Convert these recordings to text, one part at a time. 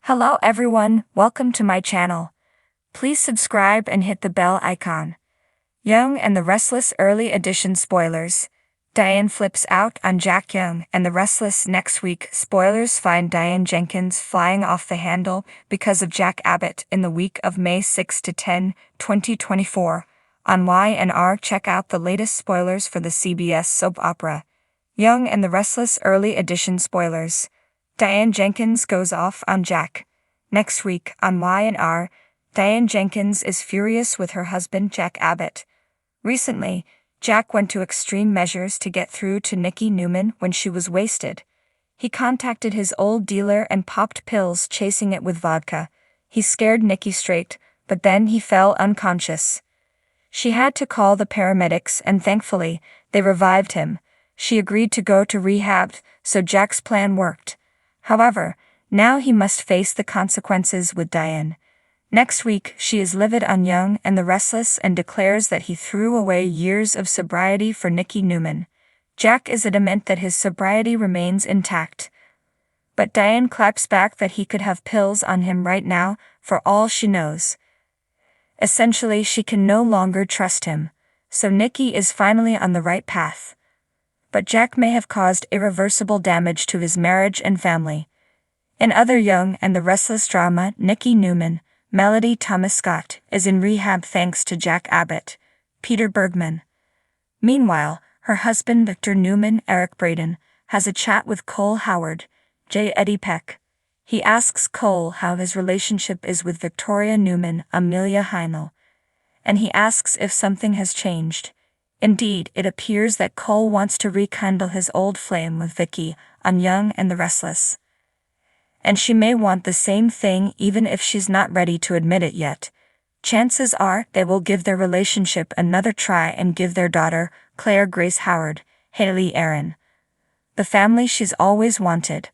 Hello everyone, welcome to my channel. Please subscribe and hit the bell icon. Young and the Restless Early Edition Spoilers. Diane flips out on Jack Young and the Restless next week. Spoilers find Diane Jenkins flying off the handle because of Jack Abbott in the week of May 6 to 10, 2024. On Y&R, check out the latest spoilers for the CBS soap opera. Young and the Restless Early Edition Spoilers. Diane Jenkins goes off on Jack. Next week on Y&R, Diane Jenkins is furious with her husband Jack Abbott. Recently, Jack went to extreme measures to get through to Nikki Newman when she was wasted. He contacted his old dealer and popped pills, chasing it with vodka. He scared Nikki straight, but then he fell unconscious. She had to call the paramedics and thankfully, they revived him. She agreed to go to rehab, so Jack's plan worked. However, now he must face the consequences with Diane. Next week, she is livid on Young and the Restless and declares that he threw away years of sobriety for Nikki Newman. Jack is adamant that his sobriety remains intact. But Diane claps back that he could have pills on him right now, for all she knows. Essentially, she can no longer trust him, so Nikki is finally on the right path. But Jack may have caused irreversible damage to his marriage and family. In other Young and the Restless drama, Nikki Newman, Melody Thomas Scott, is in rehab thanks to Jack Abbott, Peter Bergman. Meanwhile, her husband Victor Newman, Eric Braeden, has a chat with Cole Howard, J. Eddie Peck. He asks Cole how his relationship is with Victoria Newman, Amelia Heinel. And he asks if something has changed. Indeed, it appears that Cole wants to rekindle his old flame with Vicky on Young and the Restless. And she may want the same thing even if she's not ready to admit it yet. Chances are they will give their relationship another try and give their daughter, Claire Grace Howard, Haley Aaron, the family she's always wanted.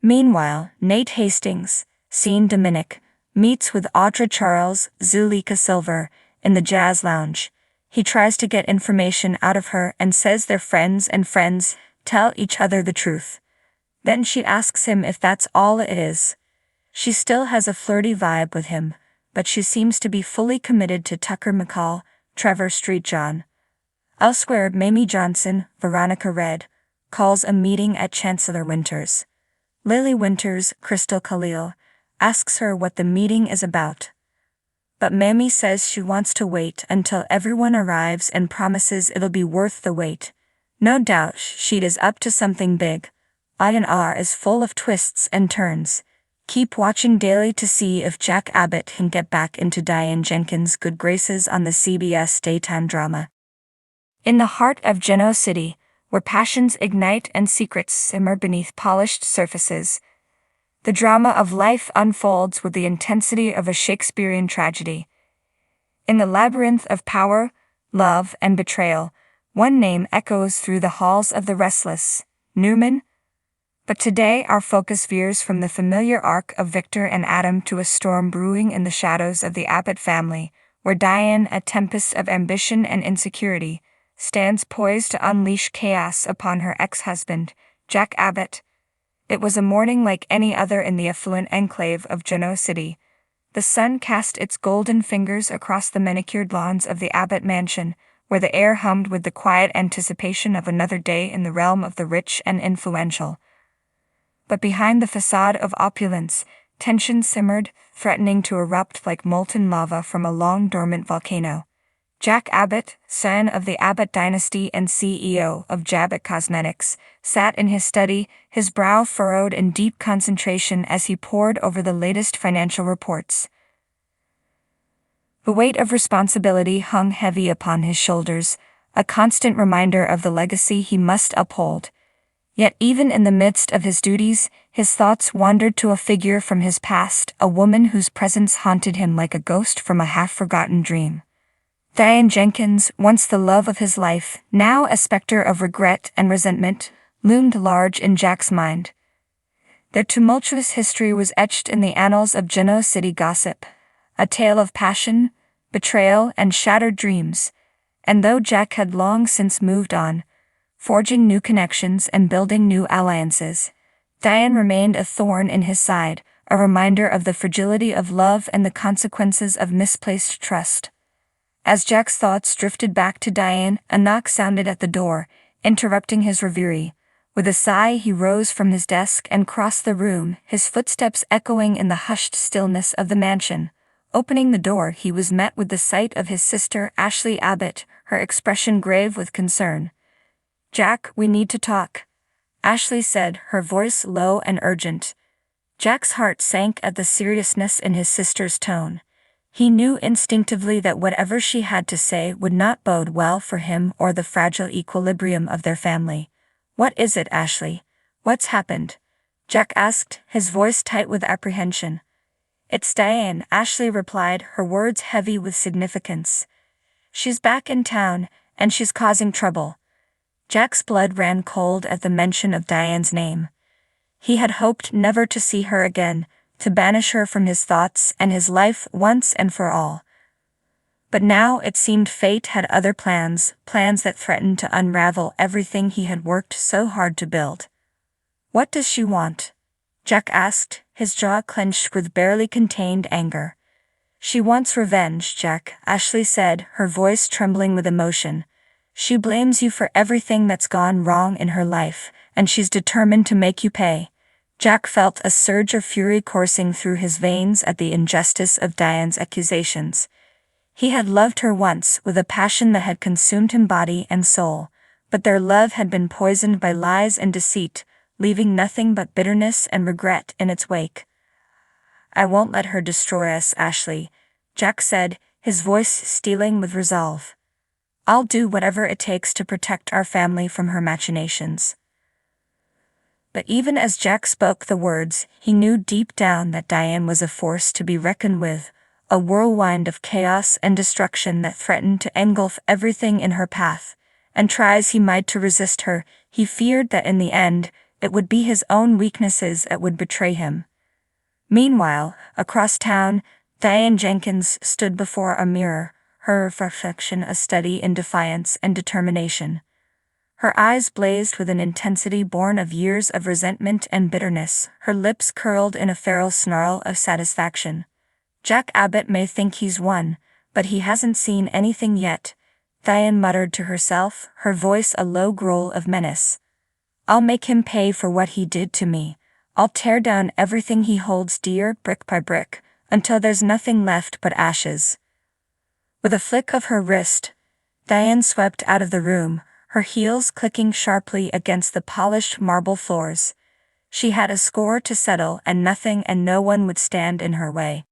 Meanwhile, Nate Hastings, Sean Dominic, meets with Audra Charles, Zuleika Silver, in the Jazz Lounge. He tries to get information out of her and says they're friends and friends tell each other the truth. Then she asks him if that's all it is. She still has a flirty vibe with him, but she seems to be fully committed to Tucker McCall, Trevor Street John. Elsewhere, Mamie Johnson, Veronica Red, calls a meeting at Chancellor Winters. Lily Winters, Crystal Khalil, asks her what the meeting is about. But Mamie says she wants to wait until everyone arrives and promises it'll be worth the wait. No doubt she is up to something big. Y&R is full of twists and turns. Keep watching daily to see if Jack Abbott can get back into Diane Jenkins' good graces on the CBS daytime drama. In the heart of Genoa City, where passions ignite and secrets simmer beneath polished surfaces, the drama of life unfolds with the intensity of a Shakespearean tragedy. In the labyrinth of power, love, and betrayal, one name echoes through the halls of the Restless, Newman. But today our focus veers from the familiar arc of Victor and Adam to a storm brewing in the shadows of the Abbott family, where Diane, a tempest of ambition and insecurity, stands poised to unleash chaos upon her ex-husband, Jack Abbott. It was a morning like any other in the affluent enclave of Genoa City. The sun cast its golden fingers across the manicured lawns of the Abbott mansion, where the air hummed with the quiet anticipation of another day in the realm of the rich and influential. But behind the facade of opulence, tension simmered, threatening to erupt like molten lava from a long-dormant volcano. Jack Abbott, son of the Abbott dynasty and CEO of Jabbott Cosmetics, sat in his study, his brow furrowed in deep concentration as he pored over the latest financial reports. The weight of responsibility hung heavy upon his shoulders, a constant reminder of the legacy he must uphold. Yet even in the midst of his duties, his thoughts wandered to a figure from his past, a woman whose presence haunted him like a ghost from a half-forgotten dream. Diane Jenkins, once the love of his life, now a specter of regret and resentment, loomed large in Jack's mind. Their tumultuous history was etched in the annals of Genoa City gossip, a tale of passion, betrayal, and shattered dreams, and though Jack had long since moved on, forging new connections and building new alliances, Diane remained a thorn in his side, a reminder of the fragility of love and the consequences of misplaced trust. As Jack's thoughts drifted back to Diane, a knock sounded at the door, interrupting his reverie. With a sigh, he rose from his desk and crossed the room, his footsteps echoing in the hushed stillness of the mansion. Opening the door, he was met with the sight of his sister, Ashley Abbott, her expression grave with concern. "Jack, we need to talk," Ashley said, her voice low and urgent. Jack's heart sank at the seriousness in his sister's tone. He knew instinctively that whatever she had to say would not bode well for him or the fragile equilibrium of their family. "What is it, Ashley? What's happened?" Jack asked, his voice tight with apprehension. "It's Diane," Ashley replied, her words heavy with significance. "She's back in town, and she's causing trouble." Jack's blood ran cold at the mention of Diane's name. He had hoped never to see her again, to banish her from his thoughts and his life once and for all. But now it seemed fate had other plans, plans that threatened to unravel everything he had worked so hard to build. "What does she want?" Jack asked, his jaw clenched with barely contained anger. "She wants revenge, Jack," Ashley said, her voice trembling with emotion. "She blames you for everything that's gone wrong in her life, and she's determined to make you pay." Jack felt a surge of fury coursing through his veins at the injustice of Diane's accusations. He had loved her once with a passion that had consumed him body and soul, but their love had been poisoned by lies and deceit, leaving nothing but bitterness and regret in its wake. "I won't let her destroy us, Ashley," Jack said, his voice steeling with resolve. "I'll do whatever it takes to protect our family from her machinations." But even as Jack spoke the words, he knew deep down that Diane was a force to be reckoned with, a whirlwind of chaos and destruction that threatened to engulf everything in her path, and try as he might to resist her, he feared that in the end, it would be his own weaknesses that would betray him. Meanwhile, across town, Diane Jenkins stood before a mirror, her reflection a study in defiance and determination. Her eyes blazed with an intensity born of years of resentment and bitterness, her lips curled in a feral snarl of satisfaction. "Jack Abbott may think he's won, but he hasn't seen anything yet," Diane muttered to herself, her voice a low growl of menace. "I'll make him pay for what he did to me. I'll tear down everything he holds dear, brick by brick, until there's nothing left but ashes." With a flick of her wrist, Diane swept out of the room, her heels clicking sharply against the polished marble floors. She had a score to settle, and nothing and no one would stand in her way.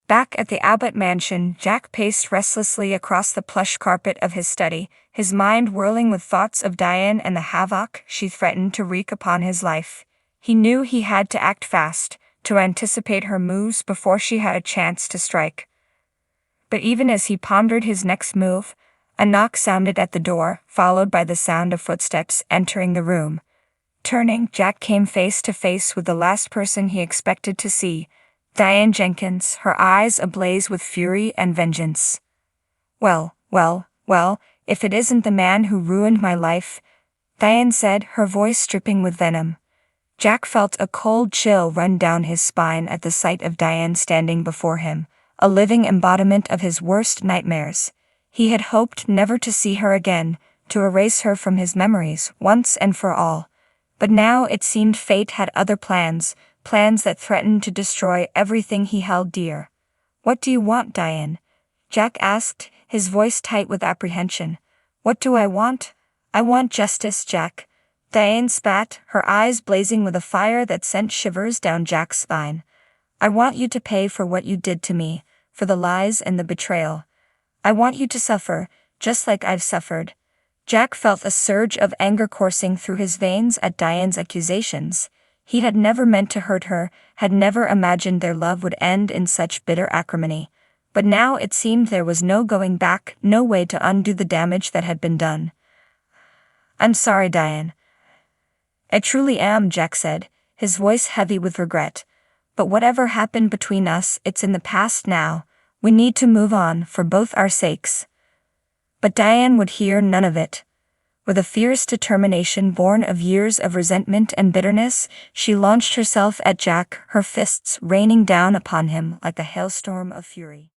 Back at the Abbott mansion, Jack paced restlessly across the plush carpet of his study, his mind whirling with thoughts of Diane and the havoc she threatened to wreak upon his life. He knew he had to act fast, to anticipate her moves before she had a chance to strike. But even as he pondered his next move, a knock sounded at the door, followed by the sound of footsteps entering the room. Turning, Jack came face to face with the last person he expected to see, Diane Jenkins, her eyes ablaze with fury and vengeance. Well, if it isn't the man who ruined my life," Diane said, her voice dripping with venom. Jack felt a cold chill run down his spine at the sight of Diane standing before him, a living embodiment of his worst nightmares. He had hoped never to see her again, to erase her from his memories once and for all. But now it seemed fate had other plans, plans that threatened to destroy everything he held dear. "What do you want, Diane?" Jack asked, his voice tight with apprehension. "What do I want? I want justice, Jack." Diane spat, her eyes blazing with a fire that sent shivers down Jack's spine. "I want you to pay for what you did to me, for the lies and the betrayal. I want you to suffer, just like I've suffered." Jack felt a surge of anger coursing through his veins at Diane's accusations. He had never meant to hurt her, had never imagined their love would end in such bitter acrimony. But now it seemed there was no going back, no way to undo the damage that had been done. "I'm sorry, Diane." "I truly am," Jack said, his voice heavy with regret. "But whatever happened between us, it's in the past now. We need to move on, for both our sakes." But Diane would hear none of it. With a fierce determination born of years of resentment and bitterness, she launched herself at Jack, her fists raining down upon him like a hailstorm of fury.